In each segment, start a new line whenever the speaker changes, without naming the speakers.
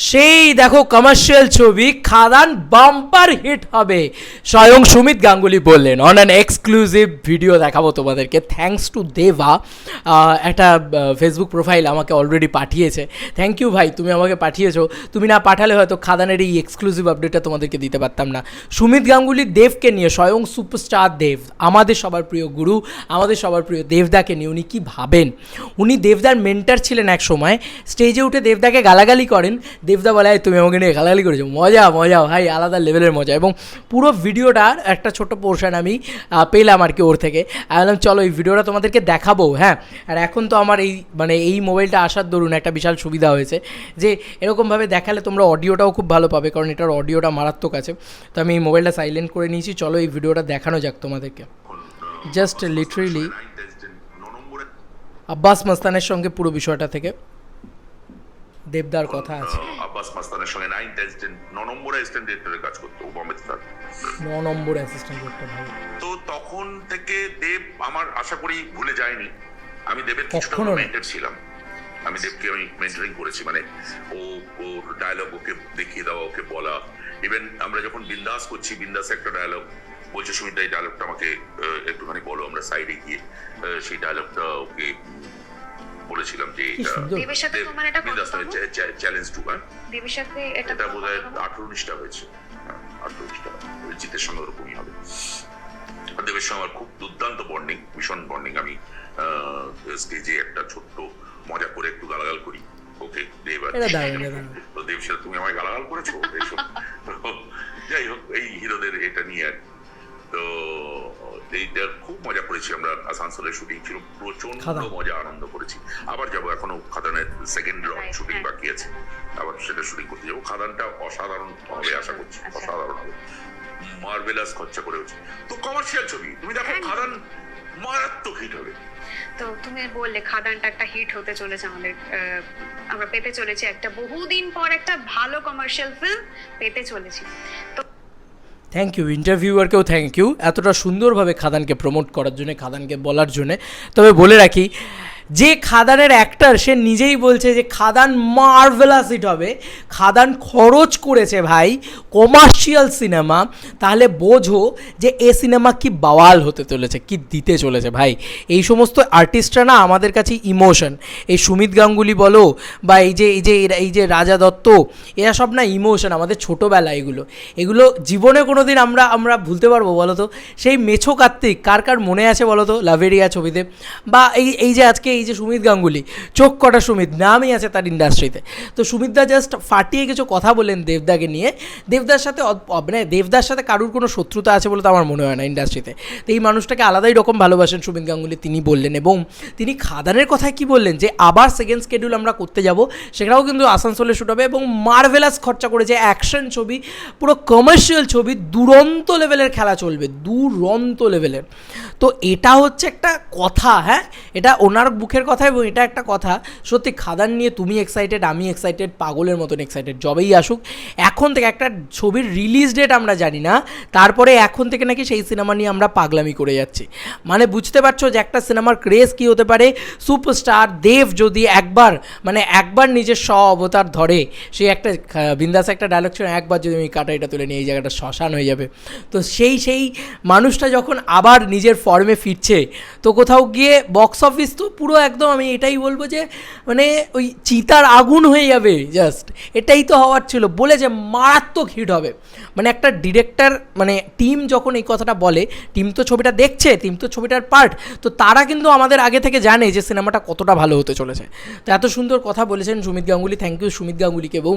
সেই দেখো কমার্শিয়াল ছবি খাদান বাম্পার হিট হবে স্বয়ং সুমিত গাঙ্গুলি বললেন। অন অ্যান এক্সক্লুসিভ ভিডিও দেখাবো তোমাদেরকে, থ্যাঙ্কস টু দেবা। একটা ফেসবুক প্রোফাইল আমাকে অলরেডি পাঠিয়েছে। থ্যাংক ইউ ভাই, তুমি আমাকে পাঠিয়েছো। তুমি না পাঠালে হয়তো খাদানের এই এক্সক্লুসিভ আপডেটটা তোমাদেরকে দিতে পারতাম না। সুমিত গাঙ্গুলি দেবকে নিয়ে, স্বয়ং সুপারস্টার দেব, আমাদের সবার প্রিয় গুরু, আমাদের সবার প্রিয় দেবদাকে নিয়ে উনি কী ভাবেন। উনি দেবদার মেন্টার ছিলেন এক সময়, স্টেজে উঠে দেবদাকে গালাগালি করেন। দেবদা বলে তুমি আমাকে নিয়ে গালাগালি করেছো, মজা মজা ভাই, আলাদা লেভেলের মজা। এবং পুরো ভিডিওটার একটা ছোট্ট পোর্শন আমি পেলাম আর কি ওর থেকে। আমি বললাম চলো এই ভিডিওটা তোমাদেরকে দেখাবো। হ্যাঁ, আর এখন তো আমার এই মোবাইলটা আসার দরুন একটা বিশাল সুবিধা হয়েছে যে এরকমভাবে দেখালে তোমরা অডিওটাও খুব ভালো পাবে, কারণ এটার অডিওটা মারাত্মক আছে। তো আমি এই মোবাইলটা সাইলেন্ট করে নিয়েছি। চলো এই ভিডিওটা দেখানো যাক তোমাদেরকে। জাস্ট লিটারেলি আব্বাস মাস্তানের সঙ্গে পুরো বিষয়টা থেকে দেবদার কথা আছে।
আব্বাস মাস্তানের সঙ্গে 9 10 9 নম্বর অ্যাসিস্ট্যান্ট ডিরেক্টরের কাজ করতো ওবামা স্যার,
9 নম্বর অ্যাসিস্ট্যান্ট ডিরেক্টর।
তো তখন থেকে দেব আমার আশা করি ভুলে যায়নি। আমি দেবের কিছুটা মেন্টর ছিলাম, আমি দেবকে মেন্টরিং করেছি। মানে ওর ডায়লগ ওকে দেখিয়ে দেওয়া, ওকে বলা। ইভেন আমরা যখন বিন্দাস করছি, বিন্দাস একটা ডায়লগ বলছে সুমিতা এই ডায়লগটা আমাকে একটুখানি বলো, আমরা সাইডে গিয়ে সেই ডায়লগটা ওকে বলেছিলাম যে
দেবের সাথে তোমার এটা
চ্যালেঞ্জ টু
দেবের সাথে এটা
বোধহয় 18-19টা হয়েছে, 18-19টা জিতের সঙ্গে ওরকমই হবে। দেবের সঙ্গে আমার খুব দুর্দান্ত বন্ডিং, ভীষণ বন্ডিং। আমি স্টেজে একটা ছোট্ট মজা করে একটু গালাগাল করি ওকে, দেব তো দেব সাথে তুমি আমায় গালাগাল করেছো এইসব। যাই হোক, এই হিরোদের এটা নিয়ে আর তো এইটা খুব মজা করেছি আমরা। আসানসোলের শুটিং ছিল, প্রচন্ড মজা আনন্দ করেছি। আবার যাবো, এখনো খাদানের সেকেন্ড রাউন্ড শুটিং বাকি আছে, আবার সেটা শুটিং করতে যাবো। খাদানটা অসাধারণ হবে আশা করছি, অসাধারণ হবে, মার্ভেলাস খরচা করে হচ্ছে। তো কমার্শিয়াল ছবি তুমি দেখো, খাদান মারাত্মক হিট হবে।
তো তুমি বললে খাদানটা একটা হিট হতে চলেছে, আমাদের আমরা পেতে চলেছি একটা বহুদিন পর একটা ভালো কমার্শিয়াল ফিল্ম পেতে চলেছি। তো
থ্যাংক ইউ ইন্টারভিউয়ারকেও থ্যাংক ইউ এতটা সুন্দরভাবে খাদানকে প্রমোট করার জন্য, খাদানকে বলার জন্যে। তবে বলে রাখি, যে খাদানের অ্যাক্টর সে নিজেই বলছে যে খাদান মার্ভেলাস হিট হবে। খাদান খরচ করেছে ভাই কমার্শিয়াল সিনেমা, তাহলে বোঝো যে এ সিনেমা কি বাওয়াল হতে চলেছে, কি দিতে চলেছে ভাই। এই সমস্ত আর্টিস্টরা না আমাদের কাছে ইমোশন। এই সুমিত গাঙ্গুলি বলো বা এই যে রাজা দত্ত, এরা সব না ইমোশন আমাদের ছোটোবেলা। এগুলো জীবনে কোনো দিন আমরা ভুলতে পারবো বলো তো? সেই মেছো কার্তিক কার মনে আছে বলো তো লাভেরিয়া ছবিতে, বা এই যে আজকে এই যে সুমিত গাঙ্গুলি, চোখ কটা সুমিত নামই আছে তার ইন্ডাস্ট্রিতে। তো সুমিতদা জাস্ট ফাটিয়ে কিছু কথা বলেন দেবদাকে নিয়ে। দেবদার সাথে কারুর কোনো শত্রুতা আছে বলে তো আমার মনে হয় না ইন্ডাস্ট্রিতে। তো এই মানুষটাকে আলাদাই রকম ভালোবাসেন সুমিত গাঙ্গুলি, তিনি বললেন। এবং তিনি খাদানের কথায় কি বললেন যে আবার সেকেন্ড স্কেডিউল আমরা করতে যাব, সেটাও কিন্তু আসানসোলে শ্যুট হবে এবং মার্ভেলাস খরচা করেছে, অ্যাকশন ছবি, পুরো কমার্শিয়াল ছবি, দুরন্ত লেভেলের খেলা চলবে, দুরন্ত লেভেলের। তো এটা হচ্ছে একটা কথা, হ্যাঁ, এটা ওনার মুখের কথা এবং এটা একটা কথা। সত্যি খাদান নিয়ে তুমি এক্সাইটেড, আমি এক্সাইটেড, পাগলের মতন এক্সাইটেড। যবেই আসুক, এখন থেকে একটা ছবির রিলিজ ডেট আমরা জানি না, তারপরে এখন থেকে নাকি সেই সিনেমা নিয়ে আমরা পাগলামি করে যাচ্ছি। মানে বুঝতে পারছো যে একটা সিনেমার ক্রেজ কী হতে পারে। সুপারস্টার দেব যদি একবার নিজের অবতার ধরে, সে একটা বিন্দাস একটা ডায়লগ ছিল, একবার যদি আমি কাটাইটা তুলে নিয়ে এই জায়গাটা শ্মশান হয়ে যাবে। তো সেই মানুষটা যখন আবার নিজের ফর্মে ফিরছে, তো কোথাও গিয়ে বক্স অফিস তো পুরো একদম, আমি এটাই বলবো যে মানে ওই চিতার আগুন হয়ে যাবে। জাস্ট এটাই তো হওয়ার ছিল, বলে যে মারাত্মক হিট হবে। মানে একটা ডিরেক্টর, মানে টিম যখন এই কথাটা বলে, টিম তো ছবিটা দেখছে, টিম তো ছবিটার পার্ট, তো তারা কিন্তু আমাদের আগে থেকে জানে যে সিনেমাটা কতটা ভালো হতে চলেছে। তো এত সুন্দর কথা বলেছেন সুমিত গাঙ্গুলি, থ্যাংক ইউ সুমিত গাঙ্গুলিকে। এবং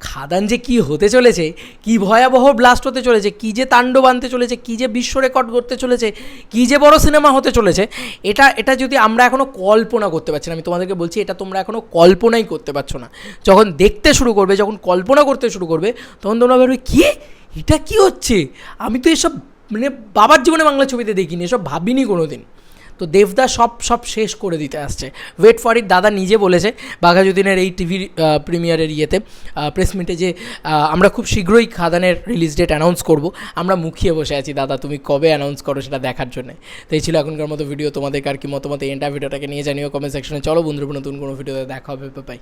খাদান যে কী হতে চলেছে, কী ভয়াবহ ব্লাস্ট হতে চলেছে, কী যে তাণ্ডব আনতে চলেছে, কী যে বিশ্ব রেকর্ড করতে চলেছে, কী যে বড় সিনেমা হতে চলেছে, এটা যদি আমরা এখনও কল্পনা করতে পারছি না। আমি তোমাদেরকে বলছি, এটা তোমরা এখনও কল্পনাই করতে পারছো না। যখন দেখতে শুরু করবে, যখন কল্পনা করতে শুরু করবে, তখন তোমরা ভাববে কি এটা কি হচ্ছে, আমি তো এসব মানে বাবার জীবনে বাংলা ছবিতে দেখিনি, এসব ভাবিনি কোনো দিন। তো দেবদা সব শেষ করে দিতে আসছে। ওয়েট ফর ইট, দাদা নিজে বলেছে বাঘাযতীনের এই টিভি প্রিমিয়ারের প্রেস মিটে যে আমরা খুব শীঘ্রই খাদানের রিলিজ ডেট অ্যানাউন্স করব। আমরা মুখিয়ে বসে আছি দাদা, তুমি কবে অ্যানাউন্স করো সেটা দেখার জন্য। তো এই ছিল এখনকার মতো ভিডিও। তোমাদের আর কি মতামত এই এন্টার ভিডিওটাকে নিয়ে জানিও কমেন্ট সেকশনে। চলো বন্ধুরা, নতুন কোনো ভিডিওতে দেখা হবে, বাই।